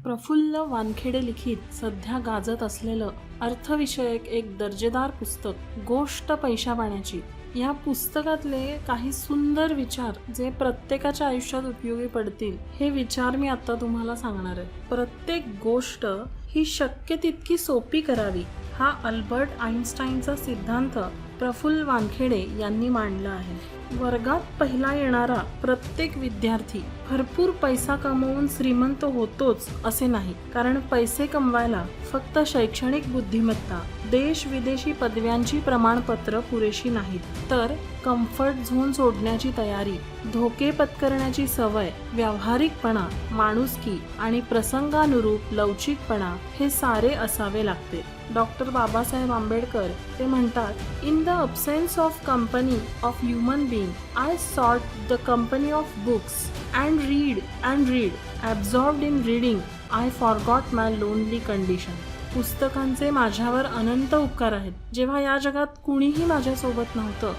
प्रफुल्ल वानखेडे लिखित सध्या गाजत असलेलं अर्थविषयक एक दर्जेदार पुस्तक गोष्ट पैशा पाण्याची. या पुस्तकातले काही सुंदर विचार जे प्रत्येकाच्या आयुष्यात उपयोगी पडतील हे विचार मी आता तुम्हाला सांगणार आहे. प्रत्येक गोष्ट ही शक्य तितकी सोपी करावी हा अल्बर्ट आइन्स्टाईनचा सिद्धांत प्रफुल्ल वानखेडे यांनी मांडला आहे. वर्गात पहिला येणारा प्रत्येक विद्यार्थी भरपूर पैसा कमवून श्रीमंत होतोच असे नाही, कारण पैसे कमवायला फक्त शैक्षणिक बुद्धिमत्ता, देश विदेशी पदव्यांची प्रमाणपत्र पुरेशी नाहीत, तर कम्फर्ट झोन सोडण्याची तयारी, धोके पत्करण्याची सवय, व्यावहारिकपणा, माणुसकी आणि प्रसंगानुरूप लवचिकपणा हे सारे असावे लागते. डॉक्टर बाबासाहेब आंबेडकर ते म्हणतात, in the absence of company of human being I sought the company of books and read absorbed in reading I forgot my lonely condition. पुस्तकांचे माझ्यावर अनंत उपकार आहेत. जेव्हा या जगात कुणीही माझ्यासोबत नव्हतं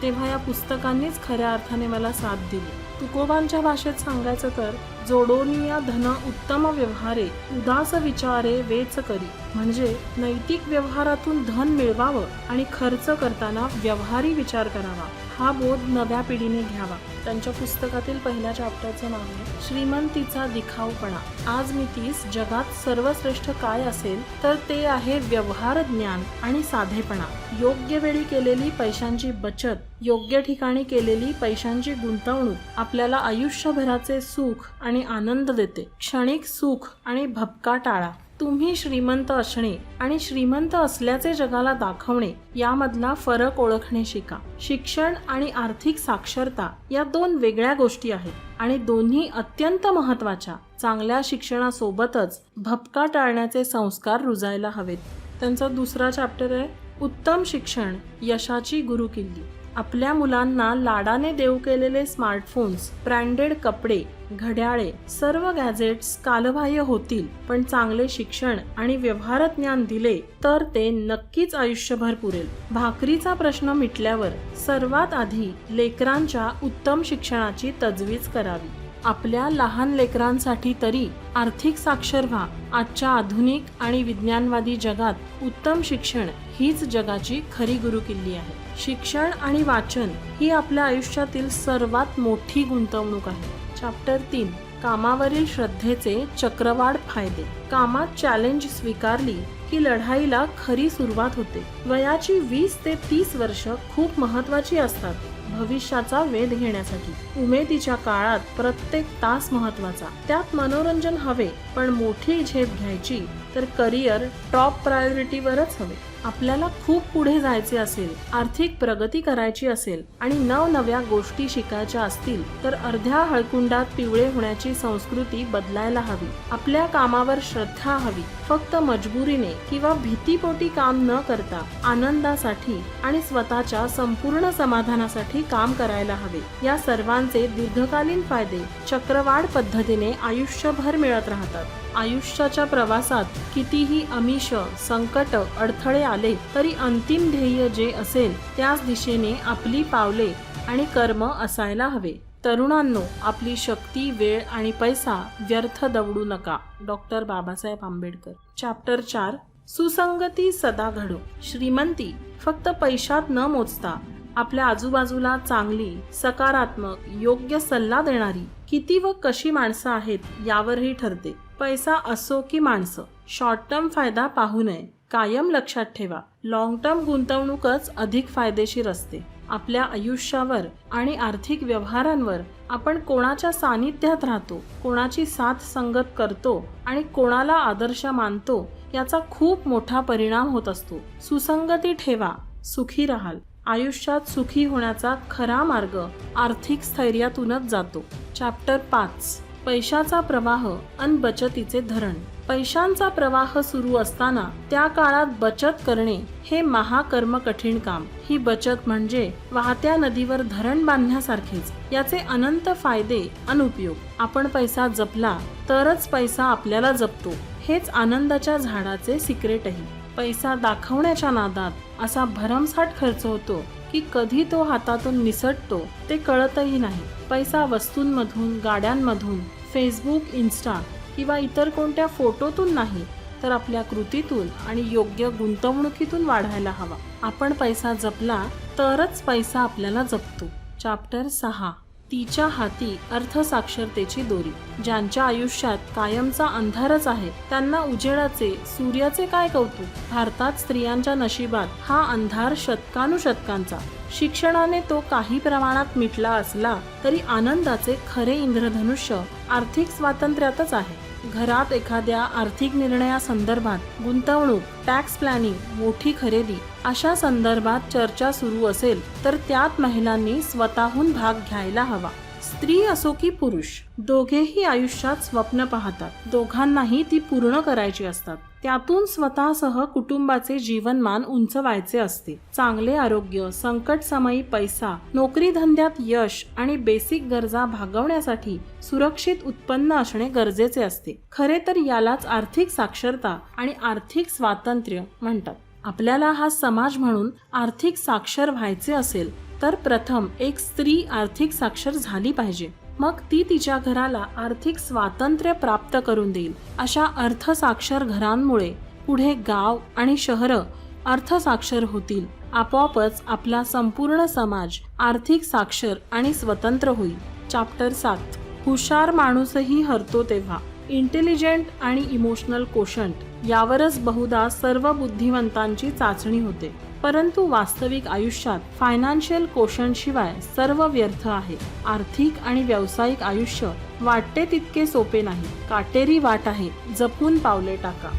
तेव्हा या पुस्तकांनीच खऱ्या अर्थाने मला साथ दिली. तुकोबांच्या भाषेत सांगायचं तर, जोडोनिया धन उत्तम व्यवहारे उदास विचारे वेच करी, म्हणजे नैतिक व्यवहारातून धन मिळवावं आणि खर्च करताना व्यवहारी विचार करावा हा बोध नव्या पिढीने घ्यावा. त्यांच्या पुस्तकातील पहिल्या चॅप्टरचं नाव आहे श्रीमंतीचा दिखाऊपणा. आज मी तीस जगात सर्वश्रेष्ठ काय असेल तर ते आहे व्यवहार ज्ञान आणि साधेपणा. योग्य वेळी केलेली पैशांची बचत, योग्य ठिकाणी केलेली पैशांची गुंतवणूक आपल्याला आयुष्यभराचे सुख आणि आनंद देते. क्षणिक सुख आणि भपका टाळा. तुम्ही श्रीमंत असणे आणि श्रीमंत असल्याचे जगाला दाखवणे यामधला फरक ओळखणे शिका. शिक्षण आणि आर्थिक साक्षरता या दोन वेगळ्या गोष्टी आहेत आणि दोन्ही अत्यंत महत्त्वाच्या. चांगल्या शिक्षणासोबतच भपका टाळण्याचे संस्कार रुजायला हवेत. त्यांचा दुसरा चॅप्टर आहे उत्तम शिक्षण यशाची गुरुकिल्ली. आपल्या मुलांना लाडाने देऊ केलेले स्मार्टफोन्स, ब्रँडेड कपडे, घड्याळे, सर्व गॅजेट्स कालबाह्य होतील, पण चांगले शिक्षण आणि व्यवहार ज्ञान दिले तर ते नक्कीच आयुष्यभर पुरेल. भाकरीचा प्रश्न मिटल्यावर सर्वात आधी लेकरांच्या उत्तम शिक्षणाची तजवीज करावी. आपल्या लहान लेकरांसाठी तरी आर्थिक साक्षर व्हा. आजच्या आधुनिक आणि विज्ञानवादी जगात उत्तम शिक्षण हीच जगाची खरी गुरुकिल्ली आहे. शिक्षण आणि वाचन ही आपल्या आयुष्यातील सर्वात मोठी गुंतवणूक आहे. चॅप्टर 3 कामावरील श्रद्धेचे चक्रवाढ फायदे. कामात चॅलेंज स्वीकारली की लढाईला खरी सुरुवात होते. वयाची 20 ते 30 वर्ष खूप महत्त्वाची असतात भविष्याचा वेध घेण्यासाठी. उमेदीच्या काळात प्रत्येक तास महत्त्वाचा. त्यात मनोरंजन हवे, पण मोठी झेप घ्यायची तर करिअर टॉप प्रायोरिटीवरच हवे. आपल्याला खूप पुढे जायचे असेल, आर्थिक प्रगती करायची असेल आणि नवनव्या गोष्टी शिकायच्या असतील तर अर्ध्या हळकुंडात पिवळे होण्याची संस्कृती बदलायला हवी. आपल्या कामावर श्रद्धा हवी. फक्त मजबुरीने किंवा भीतीपोटी काम न करता आनंदासाठी आणि स्वतःच्या संपूर्ण समाधानासाठी काम करायला हवे. या सर्वांचे दीर्घकालीन फायदे चक्रवाढ पद्धतीने आयुष्यभर मिळत राहतात. आयुष्याच्या प्रवासात कितीही आमिष, संकट, अडथळे आले तरी अंतिम ध्येय जे असेल त्याच दिशेने आपली पावले आणि कर्म असायला हवे. तरुणांनो, आपली शक्ती, वेळ आणि पैसा व्यर्थ दवडू नका. डॉक्टर बाबासाहेब आंबेडकर. चॅप्टर 4 सुसंगती सदा घडो. श्रीमंती फक्त पैशात न मोजता आपल्या आजूबाजूला चांगली, सकारात्मक, योग्य सल्ला देणारी किती व कशी माणसं आहेत यावरही ठरते. पैसा असो की माणसं, शॉर्ट टर्म फायदा पाहू नये. कायम लक्षात ठेवा, लॉंग टर्म गुंतवणूकच अधिक फायदेशीर असते. आपल्या आयुष्यावर आणि आर्थिक व्यवहारांवर आपण कोणाच्या सानिध्यात राहतो, कोणाची साथ संगत करतो आणि कोणाला आदर्श मानतो याचा खूप मोठा परिणाम होत असतो. सुसंगती ठेवा, सुखी राहाल. आयुष्यात सुखी होण्याचा खरा मार्ग आर्थिक स्थैर्यातूनच जातो. चॅप्टर 5 पैशाचा प्रवाह अन बचतीचे धरण. पैशांचा प्रवाह सुरू असताना त्या काळात बचत करणे हे महाकर्म कठीण काम. ही बचत म्हणजे वाहत्या नदीवर धरण बांधण्यासारखेच. याचे अनंत फायदे अन उपयोग. आपण पैसा जपला तरच पैसा आपल्याला जपतो. हेच आनंदाच्या झाडाचे सिक्रेटही. पैसा दाखवण्याच्या नादात असा भरमसाठ खर्च होतो की कधी तो हातातून निसटतो ते कळतही नाही. पैसा वस्तूंमधून, गाड्यांमधून, फेसबुक, इन्स्टा किंवा इतर कोणत्या फोटोतून नाही, तर आपल्या कृतीतून आणि योग्य गुंतवणुकीतून वाढायला हवा. आपण पैसा जपला तरच पैसा आपल्याला जपतो. चॅप्टर 6. तिच्या हाती अर्थसाक्षरतेची दोरी. ज्यांच्या आयुष्यात कायमचा अंधारच आहे त्यांना उजेडाचे, सूर्याचे काय कौतुक. भारतात स्त्रियांच्या नशिबात हा अंधार शतकानुशतकांचा. शिक्षणाने तो काही प्रमाणात मिटला असला तरी आनंदाचे खरे इंद्रधनुष्य आर्थिक स्वातंत्र्यातच आहे. घरात एखाद्या आर्थिक निर्णयासंदर्भात, गुंतवणूक, टॅक्स प्लॅनिंग, मोठी खरेदी अशा संदर्भात चर्चा सुरू असेल तर त्यात महिलांनी स्वतःहून भाग घ्यायला हवा. स्त्री असो की पुरुष, दोघेही आयुष्यात स्वप्न पाहतात. दोघांनाही ती पूर्ण करायची असतात. त्यातून स्वतःसह कुटुंबाचे जीवनमान उंचवायचे असते. चांगले आरोग्य, संकटसमयी पैसा, नोकरी धंद्यात यश आणि बेसिक गरजा भागवण्यासाठी सुरक्षित उत्पन्न असणे गरजेचे असते. खरे तर यालाच आर्थिक साक्षरता आणि आर्थिक स्वातंत्र्य म्हणतात. आपल्याला हा समाज म्हणून आर्थिक साक्षर व्हायचे असेल तर प्रथम एक स्त्री आर्थिक साक्षर झाली पाहिजे. मग ती तिच्या घराला आर्थिक स्वातंत्र्य प्राप्त करून देईल. अशा अर्थसाक्षर घरांमुळे पुढे गाव आणि शहरं अर्थसाक्षर होतील. आपोआपच आपला संपूर्ण समाज आर्थिक साक्षर आणि स्वतंत्र होईल. चॅप्टर 7. हुशार माणूसही हरतो तेव्हा. इंटेलिजंट आणि इमोशनल कोशंट यावरच बहुधा सर्व बुद्धिवंतांची चाचणी होते. परंतु वास्तविक आयुष्यात फायनान्शियल कोशंट शिवाय सर्व व्यर्थ आहे. आर्थिक आणि व्यावसायिक आयुष्य वाटते तितके सोपे नाही. काटेरी वाट आहे, जपून पावले टाका.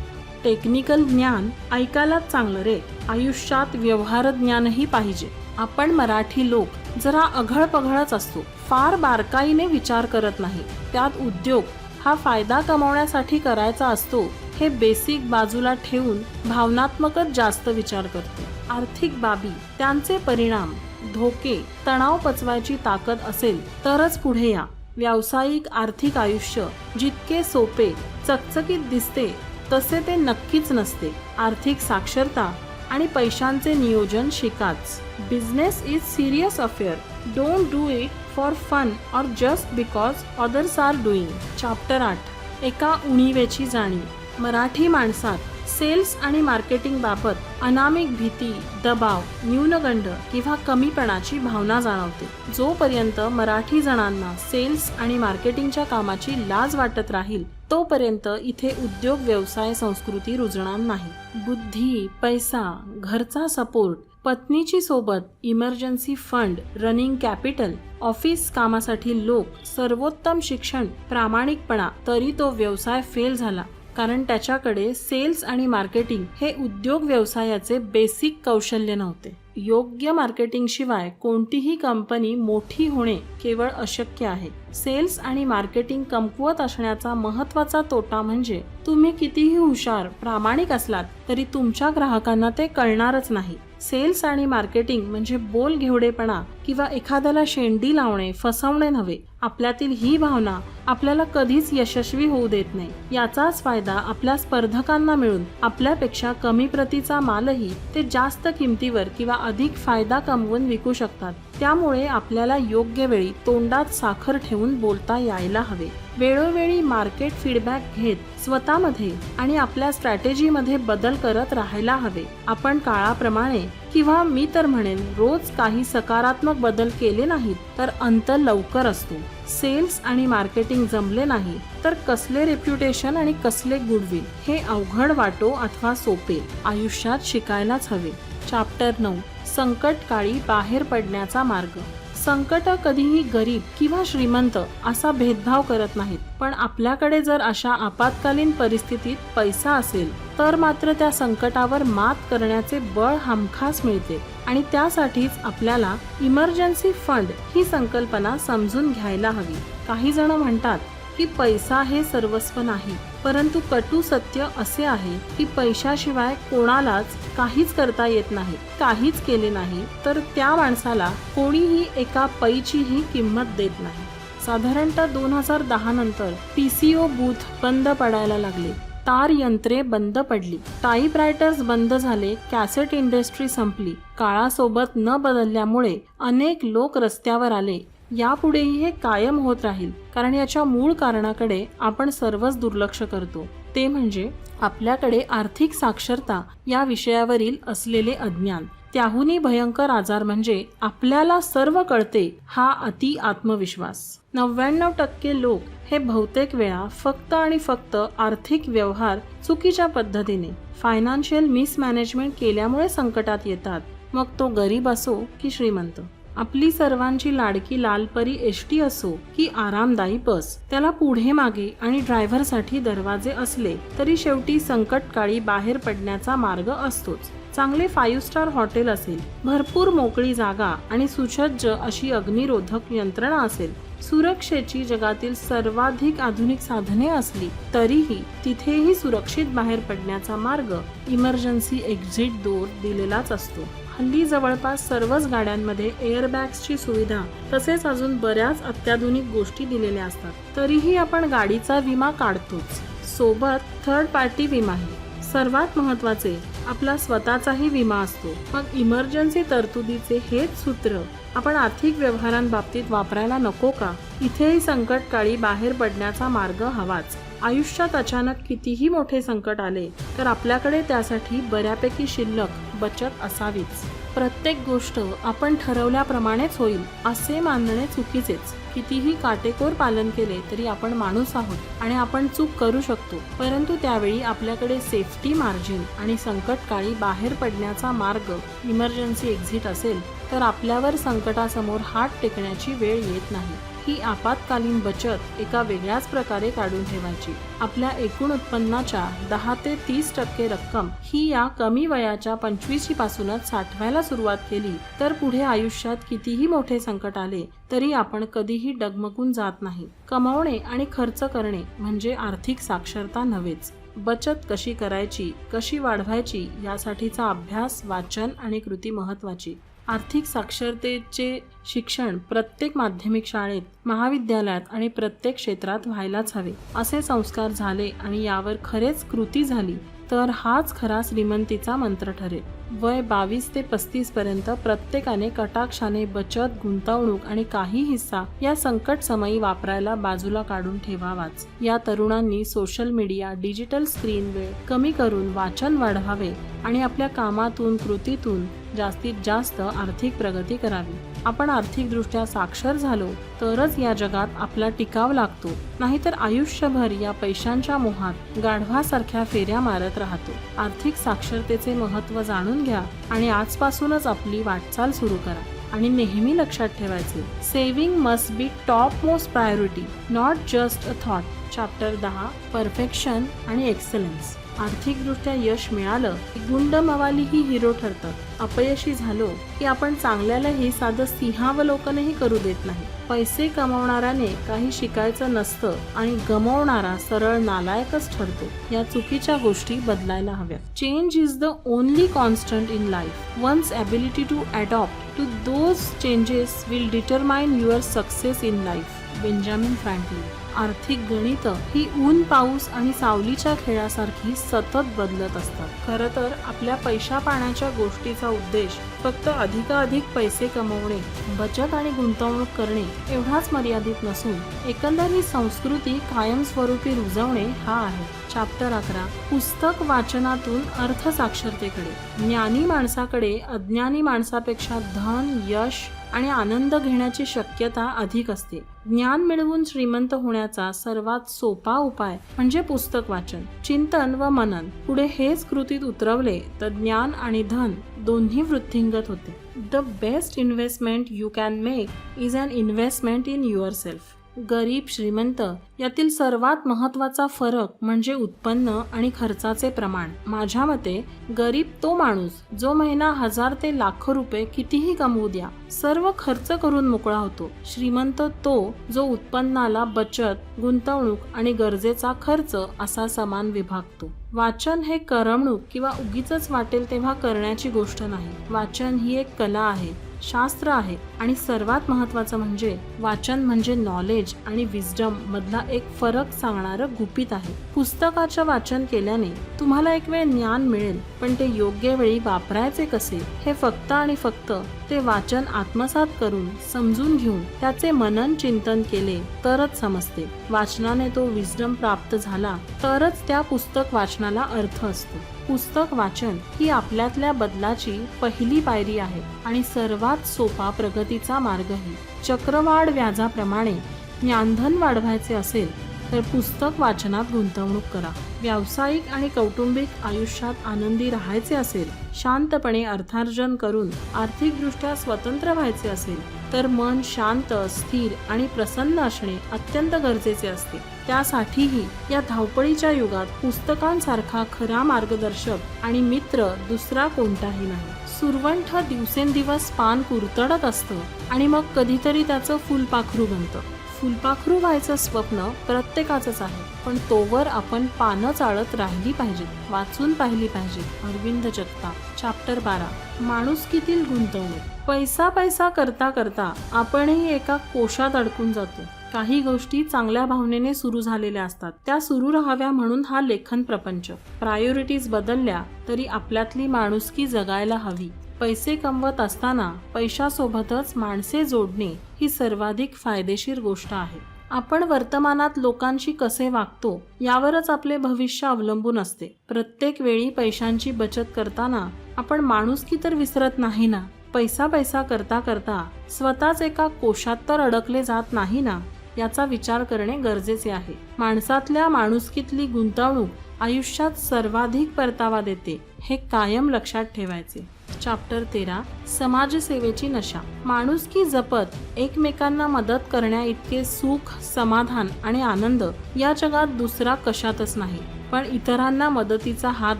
टेक्निकल ज्ञान ऐकायलाच चांगलं रे, आयुष्यात व्यवहार ज्ञानही पाहिजे. आपण मराठी लोक जरा अघळपघळच असतो, फार बारकाईने विचार करत नाही. त्यात उद्योग हा फायदा कमावण्यासाठी करायचा असतो हे बेसिक बाजूला ठेवून भावनात्मकच जास्त विचार करतो. आर्थिक बाबी, त्यांचे परिणाम, धोके, तणाव पचवायची ताकद असेल तरच पुढे या. व्यावसायिक आर्थिक आयुष्य जितके सोपे चकचकीत दिसते तसे ते नक्कीच नसते. आर्थिक साक्षरता आणि पैशांचे नियोजन शिकाच. Business is serious affair. Don't do it for fun और just because others are doing. Chapter 8. एका उणीवेची जाणीव. मराठी माणसात सेल्स आणि मार्केटिंग बाबत अनामिक भीती, दबाव, न्यूनगंड किंवा कमीपणाची भावना जाणवते. जोपर्यंत मराठी जणांना सेल्स आणि मार्केटिंगच्या कामाची लाज वाटत राहील तोपर्यंत इथे उद्योग व्यवसाय संस्कृती रुजणार नाही. बुद्धी, पैसा, घरचा सपोर्ट, पत्नीची सोबत, emergency fund, running capital, office कामासाठी लोक, सर्वोत्तम शिक्षण, प्रामाणिकपणा, तरी तो व्यवसाय फेल झाला. कारण त्याच्याकडे सेल्स आणि मार्केटिंग हे उद्योग व्यवसायाचे बेसिक कौशल्य नव्हते. योग्य मार्केटिंग शिवाय कोणतीही कंपनी मोठी होणे केवळ अशक्य आहे. सेल्स आणि मार्केटिंग कमकुवत असण्याचा महत्त्वाचा तोटा म्हणजे तुम्ही कितीही हुशार, प्रामाणिक असलात तरी तुमच्या ग्राहकांना ते कळणारच नाही. सेल्स आणि मार्केटिंग म्हणजे बोल घेवडेपणा किंवा एखाद्याला शेंडी लावणे, फसवणे नव्हे. आपल्यातील ही भावना आपल्याला कधीच यशस्वी होऊ देत नाही. याचाच फायदा आपल्या स्पर्धकांना मिळून आपल्यापेक्षा कमी प्रतीचा मालही ते जास्त किमतीवर किंवा अधिक फायदा कमवून विकू शकतात. त्यामुळे आपल्याला योग्य वेळी तोंडात साखर ठेवून बोलता यायला हवे. वेळोवेळी मार्केट फीडबॅक घेत स्वतःमध्ये आणि आपल्या स्ट्रॅटेजीमध्ये बदल करत राहायला हवे. आपण काळाप्रमाणे किंवा मी तर म्हणेन रोज काही सकारात्मक बदल केले नाहीत तर अंत लवकर असतो. सेल्स आणि मार्केटिंग जमले नाही तर कसले रेप्युटेशन आणि कसले गुडविल. हे अवघड वाटो अथवा सोपे, आयुष्यात शिकायलाच हवे. चॅप्टर 9. संकटकाळी बाहेर पडण्याचा मार्ग. संकट कधीही गरीब किंवा श्रीमंत असा भेदभाव करत नाहीत. पण आपल्याकडे जर अशा आपत्कालीन परिस्थितीत पैसा असेल तर मात्र त्या संकटावर मात करण्याचे बळ हमखास मिळते. आणि त्यासाठीच आपल्याला इमर्जन्सी फंड ही संकल्पना समजून घ्यायला हवी. काही जण म्हणतात की पैसा हे सर्वस्व नाही, परंतु कटू सत्य असे आहे की पैशाशिवाय कोणालाच काहीच करता येत नाही. काहीच केले नाही तर त्या माणसाला कोणीही एका पैचीही किंमत देत नाही. साधारणतः 2010 नंतर PCO बूथ बंद पडायला लागले. तार यंत्रे बंद पडली, टाईपरायटर्स बंद झाले, कॅसेट इंडस्ट्री संपली. काळासोबत न बदलल्यामुळे अनेक लोक रस्त्यावर आले. यापुढेही हे कायम होत राहील, कारण याच्या मूळ कारणाकडे आपण सर्वच दुर्लक्ष करतो. ते म्हणजे आपल्याकडे आर्थिक साक्षरता या विषयावरील असलेले अज्ञान. त्याहूनही भयंकर आजार म्हणजे आपल्याला सर्व कळते हा अति आत्मविश्वास. 99% लोक हे बहुतेक वेळा फक्त आणि फक्त आर्थिक व्यवहार चुकीच्या पद्धतीने फायनान्शियल मिसमॅनेजमेंट केल्यामुळे संकटात येतात. मग तो गरीब असो की श्रीमंत. आपली सर्वांची लाडकी लालपरी एसटी असो की आरामदायी बस, त्याला पुढे मागे आणि ड्रायव्हरसाठी दरवाजे असले तरी शेवटी संकटकाळी बाहेर पडण्याचा मार्ग असतोच. चांगले 5 स्टार हॉटेल असेल, भरपूर मोकळी जागा आणि सुसज्ज अशी अग्निरोधक यंत्रणा असेल, सुरक्षेची जगातील सर्वाधिक आधुनिक साधने असली तरीही तिथेही सुरक्षित बाहेर पडण्याचा मार्ग इमर्जन्सी एक्झिट डोर दिलेलाच असतो. हल्ली जवळपास सर्वच गाड्यांमध्ये एअरबॅग्सची सुविधा तसेच अजून बऱ्याच अत्याधुनिक गोष्टी दिलेल्या असतात. तरीही आपण गाडीचा विमा काढतोच, सोबत थर्ड पार्टी विमाही. सर्वात महत्त्वाचे, आपला स्वतःचाही विमा असतो. मग इमर्जन्सी तरतुदीचे हेच सूत्र आपण आर्थिक व्यवहारांबाबतीत वापरायला नको का? इथेही संकटकाळी बाहेर पडण्याचा मार्ग हवाच. आयुष्यात अचानक कितीही मोठे संकट आले तर आपल्याकडे त्यासाठी बऱ्यापैकी शिल्लक बचत असावीच. प्रत्येक गोष्ट आपण ठरवल्याप्रमाणेच होईल असे मानणे चुकीचेच. कितीही काटेकोर पालन केले तरी आपण माणूस आहोत आणि आपण चूक करू शकतो. परंतु त्यावेळी आपल्याकडे सेफ्टी मार्जिन आणि संकटकाळी बाहेर पडण्याचा मार्ग इमर्जन्सी एक्झिट असेल तर आपल्यावर संकटासमोर हात टेकण्याची वेळ येत नाही. ही आपत्कालीन बचत एका वेगळ्याच प्रकारे काढून ठेवायची. आपल्या एकूण उत्पन्नाच्या 10 ते 30% रक्कम ही या कमी वयाच्या 25 पासूनच साठवायला सुरुवात केली तर पुढे आयुष्यात कितीही मोठे संकट आले तरी आपण कधीही डगमगून जात नाही. कमावणे आणि खर्च करणे म्हणजे आर्थिक साक्षरता नव्हेच. बचत कशी करायची, कशी वाढवायची यासाठीचा अभ्यास, वाचन आणि कृती महत्त्वाची. आर्थिक साक्षरतेचे शिक्षण प्रत्येक माध्यमिक शाळेत, महाविद्यालयात आणि प्रत्येक क्षेत्रात व्हायलाच हवे. असे संस्कार झाले आणि यावर खरेच कृती झाली तर हाच खरा श्रीमंतीचा मंत्र ठरेल. वय 22 ते 35 पर्यंत प्रत्येकाने कटाक्षाने बचत, गुंतवणूक आणि काही हिस्सा या संकट समयी वापरायला बाजूला काढून ठेवावाच. या तरुणांनी सोशल मीडिया, डिजिटल स्क्रीन वेळ कमी करून वाचन वाढवावे आणि आपल्या कामातून, कृतीतून जास्तीत जास्त आर्थिक प्रगती करावी. आपण आर्थिकदृष्ट्या साक्षर झालो तरच या जगात आपला टिकाव लागतो, नाहीतर आयुष्यभर या पैशांच्या मोहात गाढवासारख्या फेऱ्या मारत राहतो. आर्थिक साक्षरतेचे महत्त्व जाणून घ्या आणि आजपासूनच आपली वाटचाल सुरू करा. आणि नेहमी लक्षात ठेवायचे, saving must be top most priority, not just a thought. Chapter 10, perfection आणि एक्सलन्स. आर्थिकदृष्ट्या यश मिळालं की गुंड मवालीही हिरो ठरतात. अपयशी झालो की आपण चांगल्यालाही साधं सिंहावलोकनही करू देत नाही. पैसे कमावणाऱ्याने काही शिकायचं नसतं आणि गमावणारा सरळ नालायकच ठरतो. या चुकीच्या गोष्टी बदलायला हव्या. Change is the only constant in life. One's ability to adopt to those changes will determine your success in life. Benjamin Franklin. आर्थिक गणित ही ऊन, पाऊस आणि सावलीच्या खेळासारखी सतत बदलत असतात. खरं तर आपल्या पैशा पाण्याच्या गोष्टीचा उद्देश फक्त अधिकाधिक पैसे कमवणे, बचत आणि गुंतवणूक करणे एवढाच मर्यादित नसून एकंदर ही संस्कृती कायमस्वरूपी रुजवणे हा आहे. चॅप्टर 11, पुस्तक वाचनातून अर्थसाक्षरतेकडे. ज्ञानी माणसाकडे अज्ञानी माणसापेक्षा धन, यश आणि आनंद घेण्याची शक्यता अधिक असते. ज्ञान मिळवून श्रीमंत होण्याचा सर्वात सोपा उपाय म्हणजे पुस्तक वाचन, चिंतन व मनन. पुढे हेच कृतीत उतरवले तर ज्ञान आणि धन दोन्ही वृद्धिंगत होते. The best investment you can make is an investment in yourself. गरीब, श्रीमंत यातील सर्वात महत्त्वाचा फरक म्हणजे उत्पन्न आणि खर्चाचे प्रमाण. माझ्या मते गरीब तो माणूस जो महिना 1000 ते लाखो रुपये कितीही कमवू द्या सर्व खर्च करून मोकळा होतो. श्रीमंत तो जो उत्पन्नाला बचत, गुंतवणूक आणि गरजेचा खर्च असा समान विभागतो. वाचन हे करमणूक किंवा उगीचच वाटेल तेव्हा करण्याची गोष्ट नाही. वाचन ही एक कला आहे, शास्त्र आहे आणि सर्वात महत्त्वाचं म्हणजे वाचन म्हणजे नॉलेज आणि विजडम मधला एक फरक सांगणारं गुपित आहे. पुस्तकाचं वाचन केल्याने तुम्हाला एक वेळ ज्ञान मिळेल, पण ते योग्य वेळी वापरायचे कसे हे फक्त आणि फक्त ते वाचन आत्मसात करून समजून घेऊन त्याचे मनन चिंतन केले तरच समजते. वाचनाने तो विस्डम प्राप्त झाला तरच त्या पुस्तक वाचनाला अर्थ असतो. पुस्तक वाचन ही आपल्यातल्या बदलाची पहिली पायरी आहे आणि सर्वात सोपा प्रगतीचा मार्गही. चक्रवाढ व्याजाप्रमाणे ज्ञानधन वाढवायचे असेल तर पुस्तक वाचनात गुंतवणूक करा. व्यावसायिक आणि कौटुंबिक आयुष्यात आनंदी राहायचे असेल, शांतपणे अर्थार्जन करून आर्थिकदृष्ट्या स्वतंत्र व्हायचे असेल तर मन शांत, स्थिर आणि प्रसन्न असणे अत्यंत गरजेचे असते. त्यासाठीही या धावपळीच्या युगात पुस्तकांसारखा खरा मार्गदर्शक आणि मित्र दुसरा कोणताही नाही. सुरवंठ दिवसेंदिवस पान कुरतडत असतं आणि मग कधीतरी त्याचं फुलपाखरू बनतं. फुलपाखरू व्हायचं स्वप्न प्रत्येकाचंच आहे, पण तोवर आपण पानं चाळत राहिली पाहिजेत, वाचून पाहिली पाहिजेत. अरविंद जगताप. चॅप्टर 12. माणुसकीतील गुंतवणूक. पैसा पैसा करता करता आपणही एका कोशात अडकून जातो. काही गोष्टी चांगल्या भावनेने सुरू झालेल्या असतात, त्या सुरू राहाव्या म्हणून हा लेखन प्रपंच. प्रायोरिटीज बदलल्या तरी आपल्यातली माणुसकी जगायला हवी. पैसे कमवत असताना पैशासोबतच माणसे जोडणे ही सर्वाधिक फायदेशीर गोष्ट आहे. आपण वर्तमानात लोकांशी कसे वागतो यावरच आपले भविष्य अवलंबून असते. प्रत्येक वेळी पैशांची बचत करताना आपण माणुसकी तर विसरत नाही ना. पैसा पैसा करता करता स्वतःच एका कोशात तर अडकले जात नाही ना, याचा विचार करणे गरजेचे आहे. माणसातल्या माणुसकीतली गुंतवणूक आयुष्यात सर्वाधिक परतावा देते, हे कायम लक्षात ठेवायचे. चॅप्टर 13. समाजसेवेची नशा. माणुसकी जपत एकमेकांना मदत करण्या इतके सुख, समाधान आणि आनंद या जगात दुसरा कशातच नाही. पण इतरांना मदतीचा हात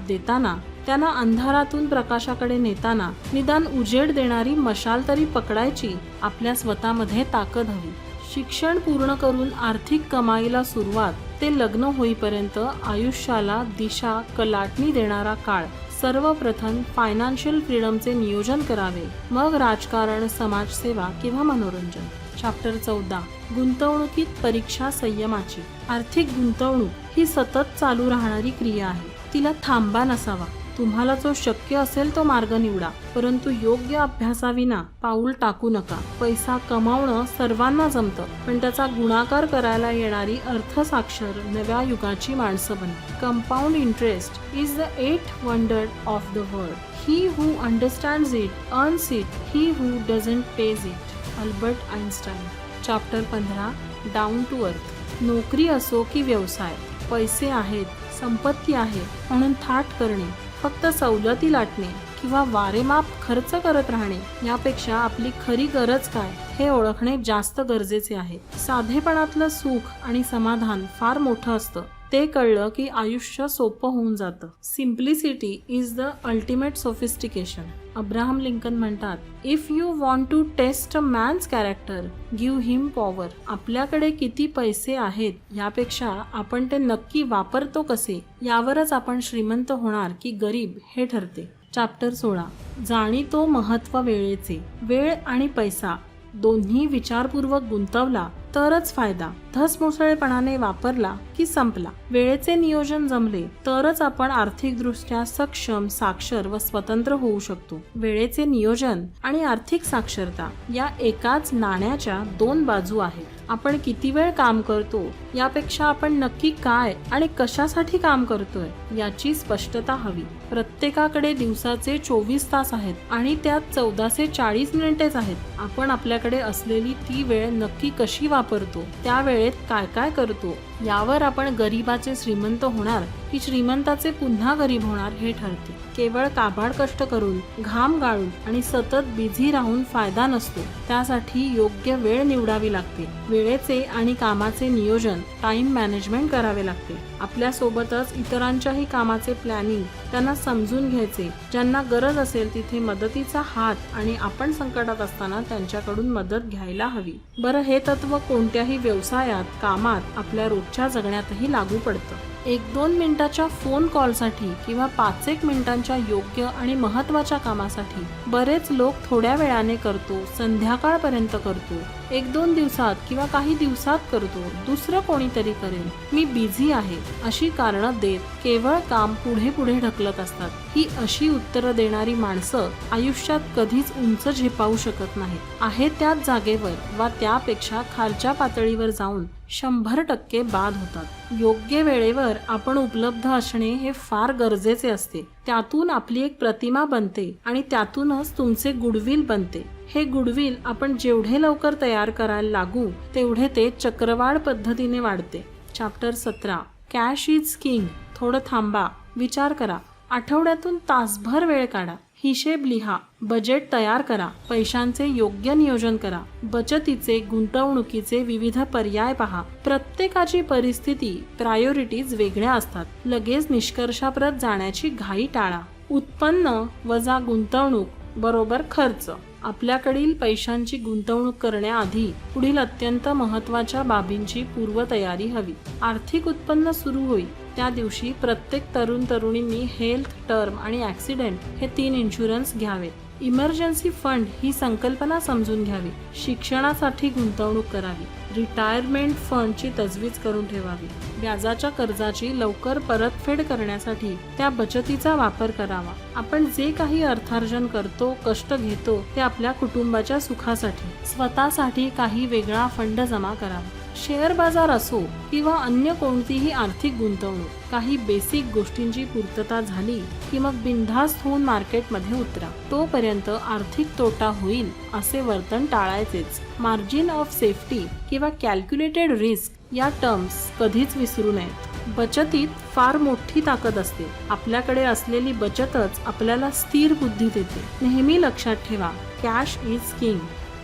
देताना, त्यांना अंधारातून प्रकाशाकडे नेताना निदान उजेड देणारी मशाल तरी पकडायची आपल्या स्वतःमध्ये ताकद हवी. शिक्षण पूर्ण करून आर्थिक कमाईला सुरुवात ते लग्न होईपर्यंत आयुष्याला दिशा, कलाटणी देणारा काळ. सर्वप्रथम फायनान्शियल फ्रीडमचे नियोजन करावे, मग राजकारण, समाजसेवा किंवा मनोरंजन. चॅप्टर 14. गुंतवणुकीत परीक्षा संयमाची. आर्थिक गुंतवणूक ही सतत चालू राहणारी क्रिया आहे. तिला थांबा नसावा. तुम्हाला जो शक्य असेल तो मार्ग निवडा, परंतु योग्य अभ्यासाविना पाऊल टाकू नका. पैसा कमावणं सर्वांना जमतं, पण त्याचा गुणाकार करायला येणारी अर्थसाक्षर नव्या युगाची माणसं बना. Compound interest is the 8th wonder of the world. He who understands it earns it. He who doesn't pays it. Albert Einstein. Chapter 15. Down to earth. नोकरी असो की व्यवसाय, पैसे आहेत, संपत्ती आहे म्हणून थाट करणे, फक्त सवलती लाटणे किंवा वारेमाप खर्च करत राहणे यापेक्षा आपली खरी गरज काय हे ओळखणे जास्त गरजेचे आहे. साधेपणातलं सुख आणि समाधान फार मोठं असतं. ते कळलं की आयुष्य सोपं होऊन जातं. Simplicity is the ultimate sophistication. Abraham Lincoln म्हणतात, if you want to test a man's character give him power. आपल्याकडे किती पैसे आहेत यापेक्षा आपण ते नक्की वापरतो कसे यावरच आपण श्रीमंत होणार की गरीब हे ठरते. चॅप्टर 16. जाणीतो महत्त्व वेळेचे. वेळ आणि पैसा दोन्ही विचारपूर्वक गुंतवला तरच फायदा. धसमुसळेपणाने वापरला की संपला. वेळेचे नियोजन जमले तरच आपण आर्थिकदृष्ट्या सक्षम, साक्षर व स्वतंत्र होऊ शकतो. वेळेचे नियोजन आणि आर्थिक साक्षरता या एकाच नाण्याच्या दोन बाजू आहेत. आपण किती वेळ काम करतो यापेक्षा आपण नक्की काय आणि कशासाठी काम करतोय याची स्पष्टता हवी. प्रत्येकाकडे दिवसाचे 24 तास आहेत आणि त्यात 1440 मिनिटेच आहेत. आपण आपल्याकडे असलेली ती वेळ नक्की कशी वापरतो, त्या वेळेत काय काय करतो यावर आपण गरिबाचे श्रीमंत होणार की श्रीमंताचे पुन्हा गरीब होणार हे ठरते. केवळ काबाड कष्ट करून, घाम गाळून आणि सतत बिझी राहून फायदा नसतो. त्यासाठी योग्य वेळ निवडावी लागते. वेळेचे आणि कामाचे नियोजन, टाइम मॅनेजमेंट करावे लागते. आपल्यासोबतच इतरांच्याही कामाचे प्लॅनिंग त्यांना समजून घ्यायचे. ज्यांना गरज असेल तिथे मदतीचा हात आणि आपण संकटात असताना त्यांच्याकडून मदत घ्यायला हवी. बरं, हे तत्व कोणत्याही व्यवसायात, कामात, आपल्या रोजच्या जगण्यातही लागू पडतं. 1-2 मिनिटाच्या फोन कॉलसाठी किंवा 5-1 मिनिटांच्या योग्य आणि महत्त्वाच्या कामासाठी बरेच लोक थोड्या वेळाने करतो, संध्याकाळपर्यंत करतो, 1-2 दिवसात किंवा काही दिवसात करतो, दुसरं कोणीतरी करेल, मी बिझी आहे अशी कारणं देत केवळ काम पुढे पुढे ढकलत असतात. ही अशी उत्तरं देणारी माणसं आयुष्यात कधीच उंच झेपावू शकत नाहीत. आहे त्याच जागेवर वा त्यापेक्षा खालच्या पातळीवर जाऊन 100% बाद होतात. योग्य वेळेवर आपण उपलब्ध असणे हे फार गरजेचे असते. त्यातून आपली एक प्रतिमा बनते आणि त्यातूनच तुमचे गुडविल बनते. हे गुडविल आपण जेवढे लवकर तयार करायला लागू तेवढे ते चक्रवाढ पद्धतीने वाढते. Chapter 17 cash is king. थोडं थांबा, विचार करा. आठवड्यातून तासभर वेळ काढा. हिशेब लिहा, बजेट तयार करा, पैशांचे योग्य नियोजन करा, बचतीचे गुंतवणुकीचे विविध पर्याय पहा. प्रत्येकाची परिस्थिती, प्रायोरिटीज वेगळ्या असतात. लगेच निष्कर्षाप्रत जाण्याची घाई टाळा. उत्पन्न वजा गुंतवणूक बरोबर खर्च. आपल्याकडील पैशांची गुंतवणूक करण्याआधी पुढील अत्यंत महत्त्वाच्या बाबींची पूर्वतयारी हवी. आर्थिक उत्पन्न सुरू होईल त्या दिवशी प्रत्येक तरुणींनी हेल्थ, टर्म आणि ॲक्सिडेंट हे 3 इन्शुरन्स घ्यावेत. इमर्जन्सी फंड ही संकल्पना समजून घ्यावी. शिक्षणासाठी गुंतवणूक करावी. रिटायरमेंट फंडची तजवीज करून ठेवावी. व्याजाच्या कर्जाची लवकर परतफेड करण्यासाठी त्या बचतीचा वापर करावा. आपण जे काही अर्थार्जन करतो, कष्ट घेतो ते आपल्या कुटुंबाच्या सुखासाठी, स्वतःसाठी काही वेगळा फंड जमा करावा. शेअर बाजार असो किंवा अन्य कोणतीही आर्थिक गुंतवणूक, काही बेसिक गोष्टींची पूर्तता झाली की मग बिनधास्त होऊन मार्केटमध्ये उतरा. तोपर्यंत आर्थिक तोटा होईल असे वर्तन टाळायचेच. मार्जिन ऑफ सेफ्टी किंवा कॅल्क्युलेटेड रिस्क या टर्म्स कधीच विसरू नयेत. बचतीत फार मोठी ताकद असते. आपल्याकडे असलेली बचतच आपल्याला स्थिर बुद्धी देते. नेहमी लक्षात ठेवा, कॅश इज किंग.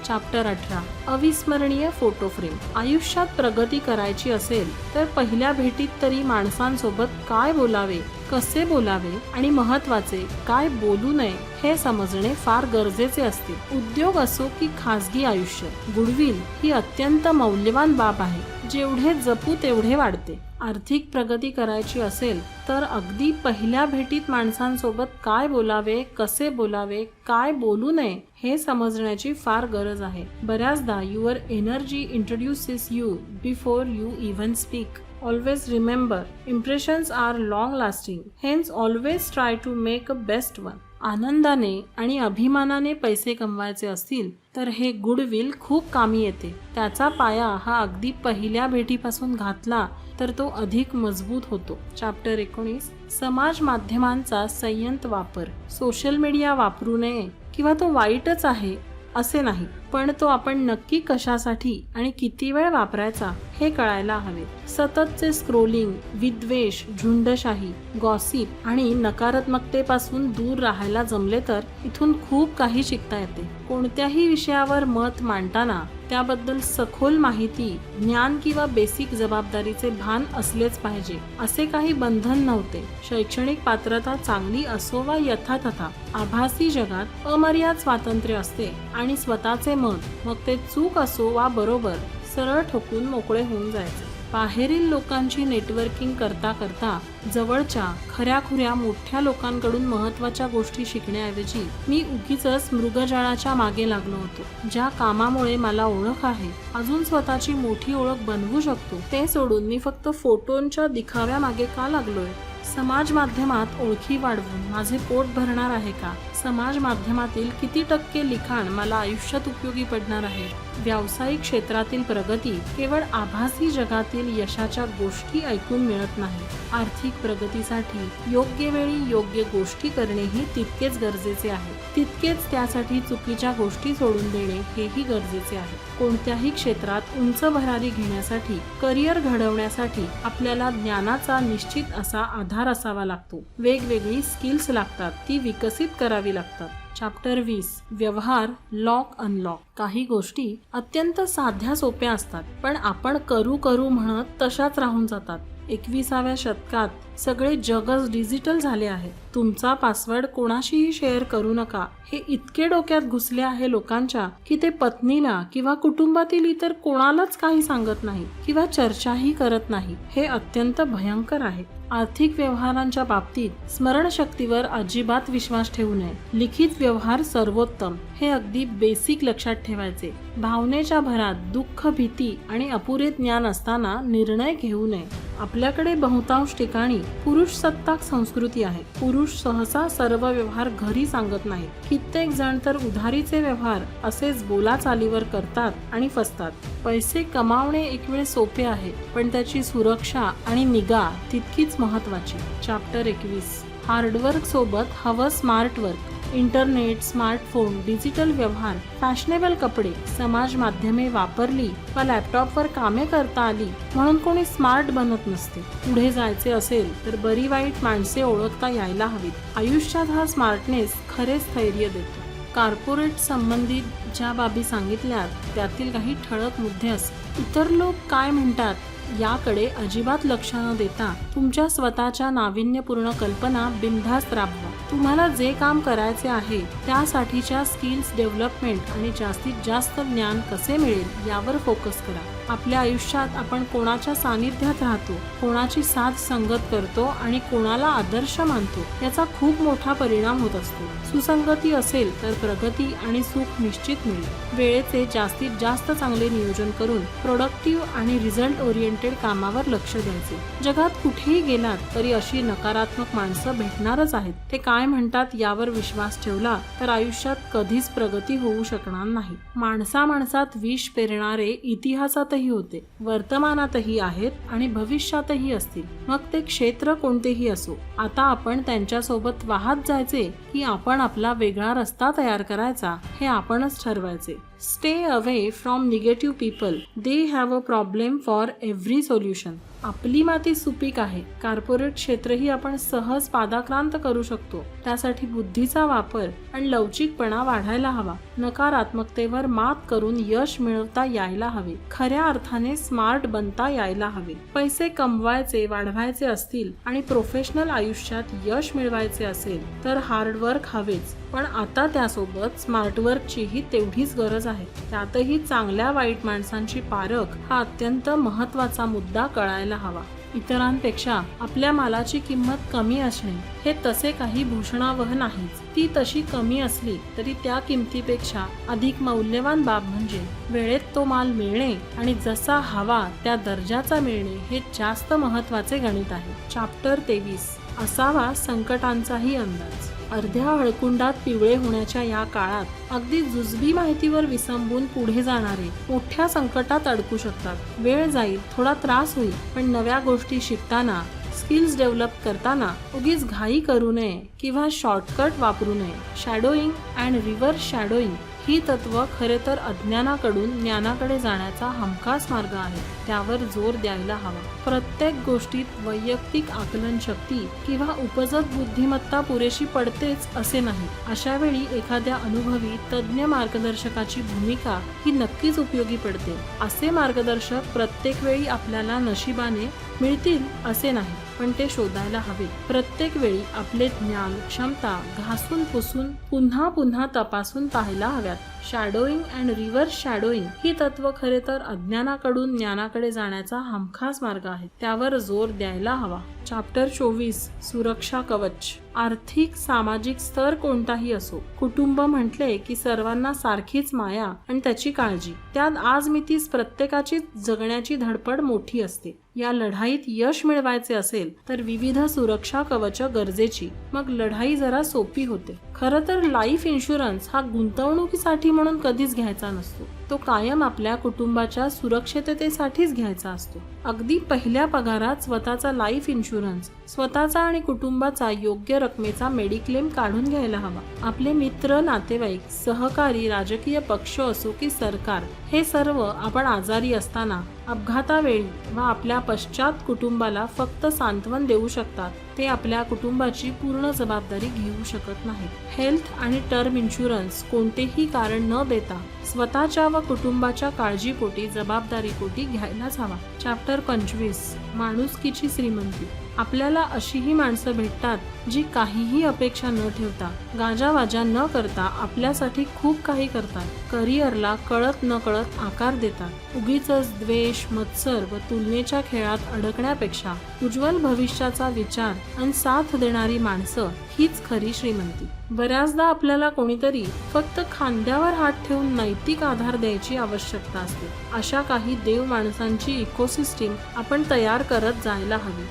चॅप्टर 18 अविस्मरणीय फोटो फ्रेम. आयुष्यात प्रगती करायची असेल तर पहिल्या भेटीत तरी माणसांसोबत काय बोलावे, कसे बोलावे आणि महत्त्वाचे काय बोलू नये हे समजणे फार गरजेचे असते. उद्योग असो की खासगी आयुष्य, गुडविल ही अत्यंत मौल्यवान बाब आहे. जेवढे जपू तेवढे वाढते. आर्थिक प्रगती करायची असेल तर अगदी पहिल्या भेटीत माणसांसोबत काय बोलावे, कसे बोलावे, काय बोलू नये हे समजण्याची फार गरज आहे. बऱ्याचदा your energy introduces you before you even speak. Always remember, impressions are long lasting, hence always try to make a best one. आनंदाने आणि अभिमानाने पैसे कमवायचे असतील तर हे गुडविल खूप कामी येते. त्याचा पाया हा अगदी पहिल्या भेटीपासून घातला तर तो अधिक मजबूत होतो. चॅप्टर 19 समाज माध्यमांचा संयत वापर. सोशल मीडिया वापरू नये किंवा तो वाईटच आहे असे नाही, पण तो आपण नक्की कशासाठी आणि किती वेळ वापरायचा हे कळायला हवे. सततचे स्क्रोलिंग, विद्वेष, झुंडशाही, गॉसिप आणि नकारात्मकतेपासून दूर राहायला जमले तर इथून खूप काही शिकता येते. कोणत्याही विषयावर मत मांडताना त्याबद्दल सखोल माहिती, ज्ञान किंवा बेसिक जबाबदारीचे भान असलेच पाहिजे असे काही बंधन नव्हते. शैक्षणिक पात्रता चांगली असो वा यथातथा, आभासी जगात अमर्याद स्वातंत्र्य असते आणि स्वतःचे मत, मग ते चूक असो वा बरोबर, सरळ ठोकून मोकळे होऊन जायचे. बाहेरील लोकांची नेटवर्किंग करता करता जवळच्या खऱ्याखुऱ्या मोठ्या लोकांकडून महत्त्वाच्या गोष्टी शिकण्याऐवजी मी उगीचच मृगजळाच्या मागे लागलो होतो. ज्या कामामुळे मला ओळख आहे, अजून स्वतःची मोठी ओळख बनवू शकतो, ते सोडून मी फक्त फोटोंच्या दिखाव्या मागे का लागलोय? समाज माध्यमात ओळखी वाढवून माझे पोट भरणार आहे का? समाज माध्यमातील किती टक्के लिखाण मला आयुष्यात उपयोगी पडणार आहे? व्यावसायिक क्षेत्रातील प्रगती केवळ आभासी जगातील यशाच्या गोष्टी ऐकून मिळत नाही. आर्थिक प्रगतीसाठी योग्य वेळी योग्य गोष्टी करणेही तितकेच गरजेचे आहे. तितकेच त्यासाठी चुकीच्या गोष्टी सोडून देणे हेही गरजेचे आहे. कोणत्याही क्षेत्रात उंच भरारी घेण्यासाठी, करिअर घडवण्यासाठी आपल्याला ज्ञानाचा निश्चित असा आधार असावा लागतो. वेगवेगळी स्किल्स लागतात, ती विकसित करावी लागतात. चॅप्टर 20 व्यवहार लॉक अनलॉक. काही गोष्टी अत्यंत साध्या सोप्या असतात, पण आपण करू म्हणत तशाच राहून जातात. 21व्या शतकात सगळे जगच डिजिटल झाले आहे. तुमचा पासवर्ड कोणाशीही शेअर करू नका हे इतके डोक्यात घुसले आहे लोकांच्या की ते पत्नीला किंवा कुटुंबातील इतर कोणालाच काही सांगत नाही किंवा चर्चाही करत नाही. हे अत्यंत भयंकर आहे. आर्थिक व्यवहारांच्या बाबतीत स्मरणशक्तीवर अजिबात विश्वास ठेवू नये. लिखित व्यवहार सर्वोत्तम हे अगदी बेसिक लक्षात ठेवायचे. भावनेच्या भरात दुःख, भीती आणि अपुरे ज्ञान असताना निर्णय घेऊ नये. आपल्याकडे बहुतांश ठिकाणी पुरुष सत्ताक संस्कृती आहे. पुरुष सहसा सर्व व्यवहार घरी सांगत नाहीत. कित्येक जण तर उधारीचे व्यवहार असेच बोलाचालीवर करतात आणि फसतात. पैसे कमावणे एक वेळ सोपे आहे, पण त्याची सुरक्षा आणि निगा तितकीच महत्वाची. चॅप्टर 21. हार्डवर्क सोबत हवं smart work. Internet, smartphone, digital व्यवहार, फॅशनेबल कपडे, समाज माध्यमे वापरली व लॅपटॉपवर कामे करता आली म्हणून कोणी स्मार्ट बनत नसते. पुढे जायचे असेल तर बरी वाईट माणसे ओळखता यायला हवीत. आयुष्यात हा स्मार्टनेस खरे स्थैर्य देतो. कॉर्पोरेट संबंधित ज्या बाबी सांगितल्यात त्यातील काही ठळक मुद्दे असतात. इतर लोक काय म्हणतात याकडे अजिबात लक्ष न देता तुमच्या स्वतःच्या नाविन्यपूर्ण कल्पना बिनधास्त राबवा. तुम्हाला जे काम करायचे आहे त्यासाठीच्या स्किल्स डेव्हलपमेंट आणि जास्तीत जास्त ज्ञान कसे मिळेल यावर फोकस करा. आपल्या आयुष्यात आपण कोणाच्या सानिध्यात राहतो, कोणाची साथ संगत करतो आणि कोणाला आदर्श मानतो याचा खूप मोठा परिणाम होत असतो. सुसंगती असेल तर प्रगती आणि सुख निश्चित मिळेल. वेळेचे जास्तीत जास्त चांगले नियोजन करून प्रोडक्टिव्ह आणि रिझल्ट ओरिएंटेड कामावर लक्ष द्यायचे. जगात कुठेही गेलात तरी अशी नकारात्मक माणसं भेटणारच आहेत. ते काय म्हणतात यावर विश्वास ठेवला तर आयुष्यात कधीच प्रगती होऊ शकणार नाही. माणसात विष पेरणारे इतिहासातही होते, वर्तमानातही आहेत आणि भविष्यातही असतील. मग ते क्षेत्र कोणतेही असो. आता आपण त्यांच्यासोबत वाहत जायचे की आपण आपला वेगळा रस्ता तयार करायचा हे आपणच ठरवायचे. Stay away from negative people. They have a problem for every solution. आपली माती सुपीक आहे. कॉर्पोरेट क्षेत्रही आपण सहज पादाक्रांत करू शकतो. त्यासाठी बुद्धीचा वापर आणि लवचिकपणा वाढायला हवा. नकारात्मकतेवर मात करून यश मिळवता यायला हवे. खऱ्या अर्थाने स्मार्ट बनता यायला हवे. पैसे कमवायचे, वाढवायचे असतील आणि प्रोफेशनल आयुष्यात यश मिळवायचे असेल तर हार्डवर्क हवेच, पण आता त्यासोबत स्मार्टवर्कचीही तेवढीच गरज आहे. त्यातही चांगल्या वाईट माणसांची पारख हा अत्यंत महत्त्वाचा मुद्दा कळायला हवा. इतरांपेक्षा आपल्या मालाची किंमत कमी असणे हे तसे काही भूषणावह नाहीच. ती तशी कमी असली तरी त्या किमतीपेक्षा अधिक मौल्यवान बाब म्हणजे वेळेत तो माल मिळणे आणि जसा हवा त्या दर्जाचा मिळणे हे जास्त महत्त्वाचे गणित आहे. चॅप्टर 23. असावा संकटांचाही अंदाज. अर्ध्या हळकुंडात पिवळे होण्याच्या या काळात अगदी जुजबी माहितीवर विसंबून पुढे जाणारे मोठ्या संकटात अडकू शकतात. वेळ जाईल, थोडा त्रास होईल, पण नव्या गोष्टी शिकताना, स्किल्स डेव्हलप करताना उगीच घाई करू नये किंवा शॉर्टकट वापरू नये. शॅडोईंग अँड रिव्हर्स शॅडोईंग ही तत्व खरे तर अज्ञानाकडून ज्ञानाकडे जाण्याचा हमखास मार्ग आहे. त्यावर जोर द्यायला हवा. प्रत्येक गोष्टीत वैयक्तिक आकलन शक्ती किंवा उपजत बुद्धिमत्ता पुरेशी पडतेच असे नाही. अशा वेळी एखाद्या अनुभवी तज्ज्ञ मार्गदर्शकाची भूमिका ही नक्कीच उपयोगी पडते. असे मार्गदर्शक प्रत्येक वेळी आपल्याला नशिबाने मिळतील असे नाही, पण ते शोधायला हवे. प्रत्येक वेळी आपले ज्ञान, क्षमता घासून पुसून पुन्हा पुन्हा तपासून पाहायला हव्यात. शॅडोईंग अँड रिव्हर्स शॅडोईंग ही तत्व खरे तर अज्ञानाकडून ज्ञानाकडे जाण्याचा हमखास मार्ग आहे. त्यावर जोर द्यायला हवा. चॅप्टर 24. सुरक्षा कवच. आर्थिक, सामाजिक स्तर कोणताही असो, कुटुंब म्हटले की सर्वांना सारखीच माया आणि त्याची काळजी. त्यात आजमितीस प्रत्येकाची जगण्याची धडपड मोठी असते. या लढाईत यश मिळवायचे असेल तर विविध सुरक्षा कवच गरजेची. मग लढाई जरा सोपी होते. खरं तर लाईफ इन्शुरन्स हा गुंतवणुकीसाठी म्हणून कधीच घ्यायचा नसतो. तो कायम आपल्या कुटुंबाच्या सुरक्षिततेसाठीच घ्यायचा असतो. अगदी पहिल्या पगारात स्वतःचा लाईफ इन्शुरन्स, स्वतःचा आणि कुटुंबाचा योग्य रकमेचा मेडिक्लेम काढून घ्यायला हवा. आपले मित्र, नातेवाईक, सहकारी, राजकीय पक्ष असो की सरकार, हे सर्व आपण आजारी असताना, अपघातावेळी व आपल्या पश्चात कुटुंबाला फक्त सांत्वन देऊ शकतात. ते आपल्या कुटुंबाची पूर्ण जबाबदारी घेऊ शकत नाहीत. हेल्थ आणि टर्म इन्शुरन्स कोणतेही कारण न देता स्वतःच्या व कुटुंबाच्या काळजीपोटी, जबाबदारीपोटी घ्यायलाच हवा. चॅप्टर चॅप्टर 25 माणुसकीची श्रीमंती. आपल्याला अशीही माणसं भेटतात जी काहीही अपेक्षा न ठेवता, गाजावाजा न करता आपल्यासाठी खूप काही करतात. करिअरला कळत न कळत आकार देतात. उगीचच द्वेष, मत्सर व तुलनेच्या खेळात अडकण्यापेक्षा उज्ज्वल भविष्याचा विचार आणि साथ देणारी माणसं हीच खरी श्रीमंती. बऱ्याचदा आपल्याला कोणीतरी फक्त खांद्यावर हात ठेवून नैतिक आधार द्यायची आवश्यकता असते. अशा काही देव माणसांची इकोसिस्टीम आपण तयार करत जायला हवी.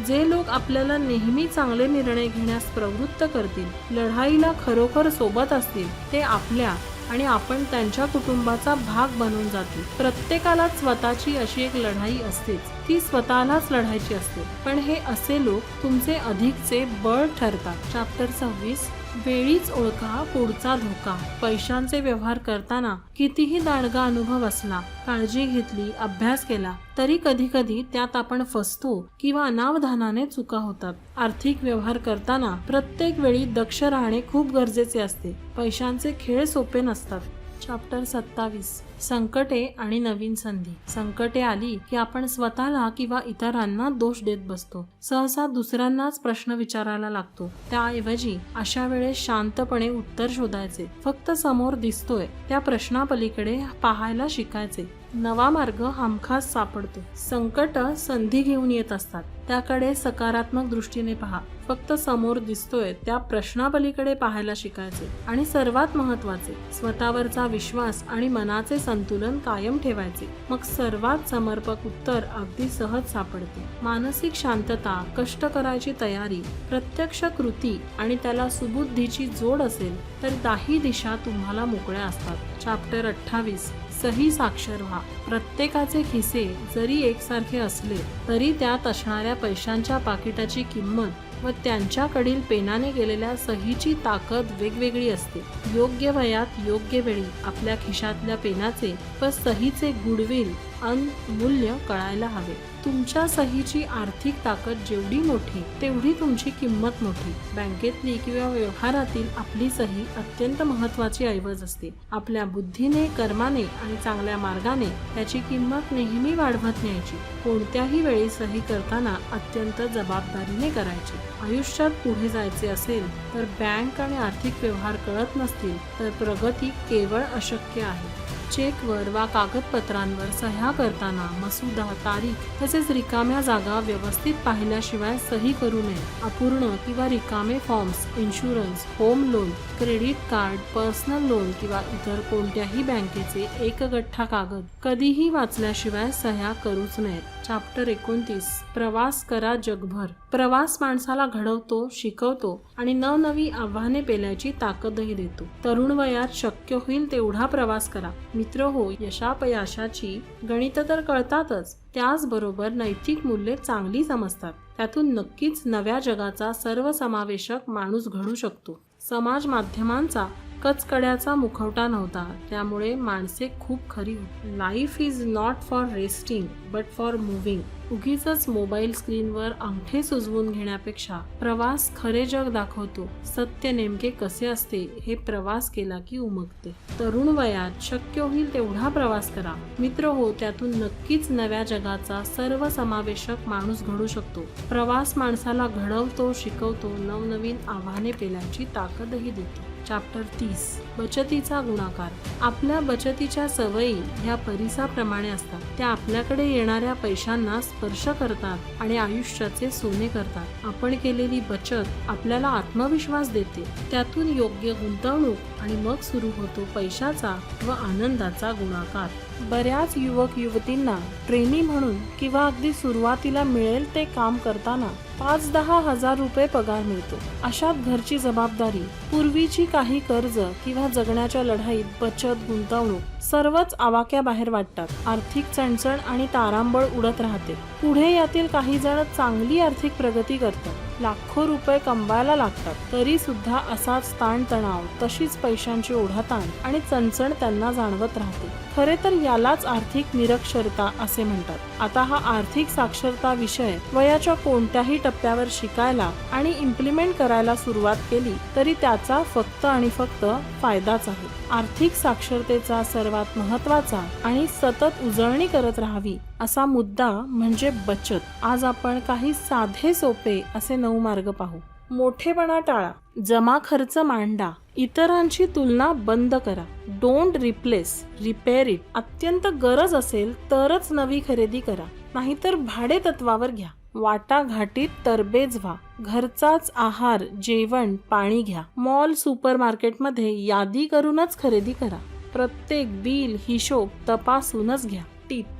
जे लोक आपल्याला नेहमी चांगले निर्णय घेण्यास प्रवृत्त करतील, लढाईला खरोखर सोबत असतील, ते आपल्या आणि आपण त्यांच्या कुटुंबाचा भाग बनून जातील. प्रत्येकाला स्वतःची अशी एक लढाई असतेच, ती स्वतःलाच लढायची असते. पण हे असे लोक तुमचे अधिकचे बळ ठरतात. चॅप्टर 26 वेळीच ओळखा पुढचा धोका. पैशांचे व्यवहार करताना कितीही दांडगा अनुभव असला, काळजी घेतली, अभ्यास केला, तरी कधी कधी त्यात आपण फसतो किंवा अनावधानाने चुका होतात. आर्थिक व्यवहार करताना प्रत्येक वेळी दक्ष राहणे खूप गरजेचे असते. पैशांचे खेळ सोपे नसतात. चॅप्टर 27 संकटे आणि नवीन संधी. संकटे आली की आपण स्वतःला किंवा इतरांना दोष देत बसतो. सहसा दुसऱ्यांनाच प्रश्न विचारायला लागतो. त्याऐवजी अशा वेळेस शांतपणे उत्तर शोधायचे. फक्त समोर दिसतोय त्या प्रश्नापलीकडे पाहायला शिकायचे. नवा मार्ग हमखास सापडतो. संकट संधी घेऊन येत असतात, त्याकडे सकारात्मक दृष्टीने पहा. फक्त समोर दिसतोय त्या प्रश्नापलीकडे पाहायला शिकायचे. आणि सर्वात महत्त्वाचे, स्वतःवरचा विश्वास आणि मनाचे संतुलन कायम ठेवायचे. मग सर्वात समर्पक उत्तर अगदी सहज सापडते. मानसिक शांतता, कष्ट करायची तयारी, प्रत्यक्ष कृती आणि त्याला सुबुद्धीची जोड असेल तर दाही दिशा तुम्हाला मोकळ्या असतात. चॅप्टर 28 सही साक्षर व्हा. प्रत्येकाचे खिसे जरी एकसारखे असले तरी त्यात असणाऱ्या पैशांच्या पाकिटाची किंमत व त्यांच्याकडील पेनाने केलेल्या सहीची ताकद वेगवेगळी असते. योग्य वयात योग्य वेळी आपल्या खिशातल्या पेनाचे व सहीचे गुडविल मूल्य कळायला हवे. तुमच्या सहीची आर्थिक ताकद जेवढी मोठी तेवढी तुमची किंमत मोठी. बँकेतली किंवा व्यवहारातील आपली सही अत्यंत महत्त्वाची ऐवज असते. आपल्या बुद्धीने, कर्माने आणि चांगल्या मार्गाने त्याची किंमत नेहमी वाढवत न्यायची. कोणत्याही वेळी सही करताना अत्यंत जबाबदारीने करायची. आयुष्यात पुढे जायचे असेल तर बँक आणि आर्थिक व्यवहार कळत नसतील तर प्रगती केवळ अशक्य आहे. चेकवर वा कागदपत्रांवर सह्या करताना मसुदा, तारीख तसेच रिकाम्या जागा व्यवस्थित पाहिल्याशिवाय सही करू नये. अपूर्ण किंवा रिकामे forms, insurance, home loan, credit card, personal loan किंवा इतर कोणत्याही बँकेचे एक गठ्ठा कागद कधीही वाचल्याशिवाय सह्या करूच नयेत. चॅप्टर 29 प्रवास करा जगभर. प्रवास माणसाला घडवतो, शिकवतो आणि नवनवी आव्हाने पेलायची ताकदही देतो. तरुण वयात शक्य होईल तेवढा प्रवास करा. मित्र हो, यशापयशाची गणित तर कळतातच, त्याचबरोबर नैतिक मूल्ये चांगली समजतात. त्यातून नक्कीच नव्या जगाचा सर्वसमावेशक माणूस घडू शकतो. समाज माध्यमांचा कचकड्याचा मुखवटा नव्हता, त्यामुळे माणसे खूप खरी होती. Life is not for resting but for moving. उगीचच मोबाईल स्क्रीनवर अंगठे सुजवून घेण्यापेक्षा प्रवास खरे जग दाखवतो. सत्य नेमके कसे असते हे प्रवास केला की उमगते. तरुण वयात शक्य होईल तेवढा प्रवास करा. मित्र हो, त्यातून नक्कीच नव्या जगाचा सर्वसमावेशक माणूस घडू शकतो. प्रवास माणसाला घडवतो, शिकवतो, नवनवीन आव्हाने पेलायची ताकदही देतो. चॅप्टर 30 बचतीचा गुणाकार. आपल्या बचतीच्या सवयी ह्या परिसाप्रमाणे असतात. त्या आपल्याकडे येणाऱ्या पैशांना स्पर्श करतात आणि आयुष्याचे सोने करतात. आपण केलेली बचत आपल्याला आत्मविश्वास देते. त्यातून योग्य गुंतवणूक आणि मग सुरू होतो पैशाचा व आनंदाचा गुणाकार. बऱ्याच युवक युवतींना ट्रेनी म्हणून किंवा अगदी सुरुवातीला मिळेल ते काम करताना 5-10 हजार रुपये पगार मिळतो. अशात घरची जबाबदारी, पूर्वीची काही कर्ज किंवा जगण्याच्या लढाईत बचत, गुंतवणूक सर्वच आवाक्याबाहेर वाटतात. आर्थिक चणचण आणि तारांबळ उडत राहते. पुढे यातील काही जण चांगली आर्थिक प्रगती करतात, लाखो रुपये कमवायला लागतात, तरी सुद्धा असाच ताणतणाव, तशीच पैशांची ओढाताण आणि चणचण त्यांना जाणवत राहते. खरे तर यालाच आर्थिक निरक्षरता असे म्हणतात. आता हा आर्थिक साक्षरता विषय वयाच्या कोणत्याही टप्प्यावर शिकायला आणि इम्प्लिमेंट करायला सुरुवात केली तरी त्याचा फक्त आणि फक्त फायदाच आहे. आर्थिक साक्षरतेचा सर्वात महत्त्वाचा आणि सतत उजळणी करत राहावी असा मुद्दा म्हणजे बचत. आज आपण काही साधे सोपे असे 9 मार्ग पाहू. मोठेपणा टाळा, जमा खर्च मांडा, इतरांची तुलना बंद करा, डोंट रिप्लेस, रिपेअर इट. अत्यंत गरज असेल तरच नवी खरेदी करा, नाहीतर भाडे तत्वावर घ्या. वाटाघाटीत तरबेज व्हा, घरचाच आहार, जेवण, पाणी घ्या. मॉल, सुपरमार्केटमध्ये यादी करूनच खरेदी करा. प्रत्येक बिल, हिशोब तपासूनच घ्या.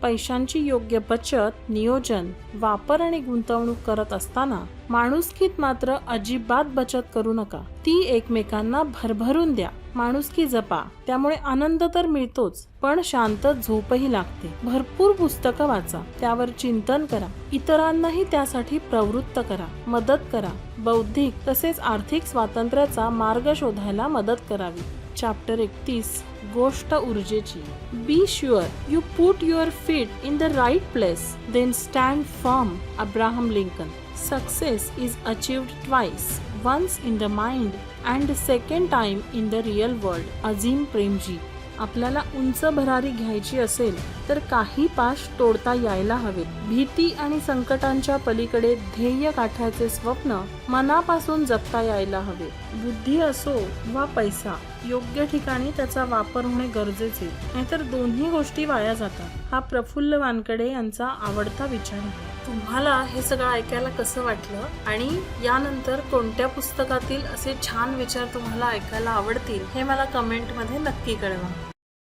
पैशांची योग्य बचत, नियोजन, वापर आणि गुंतवणूक करत असताना माणुसकीत मात्र अजिबात बचत करू नका. ती एकमेकांना भरभरून द्या. माणुसकी जपा, त्यामुळे आनंद तर मिळतोच पण शांत झोपही लागते. भरपूर पुस्तकं वाचा, त्यावर चिंतन करा, इतरांनाही त्यासाठी प्रवृत्त करा, मदत करा. बौद्धिक तसेच आर्थिक स्वातंत्र्याचा मार्ग शोधायला मदत करावी. चॅप्टर 31 गोष्ट ऊर्जेची. Be sure you put your feet in the right place, then stand firm. Abraham Lincoln. Success is achieved twice, once in the mind and second time in the real world. Azim Premji. आपल्याला उंच भरारी घ्यायची असेल तर काही पाश तोडता यायला हवेत. भीती आणि संकटांच्या पलीकडे ध्येय गाठायचे स्वप्न मनापासून जगता यायला हवे. बुद्धी असो वा पैसा, योग्य ठिकाणी त्याचा वापर होणे गरजेचे, नाहीतर दोन्ही गोष्टी वाया जातात. हा प्रफुल्ल वानकडे यांचा आवडता विचार आहे. तुम्हाला हे सगळं ऐकायला कसं वाटलं आणि यानंतर कोणत्या पुस्तकातील असे छान विचार तुम्हाला ऐकायला आवडतील हे मला कमेंटमध्ये नक्की कळवा.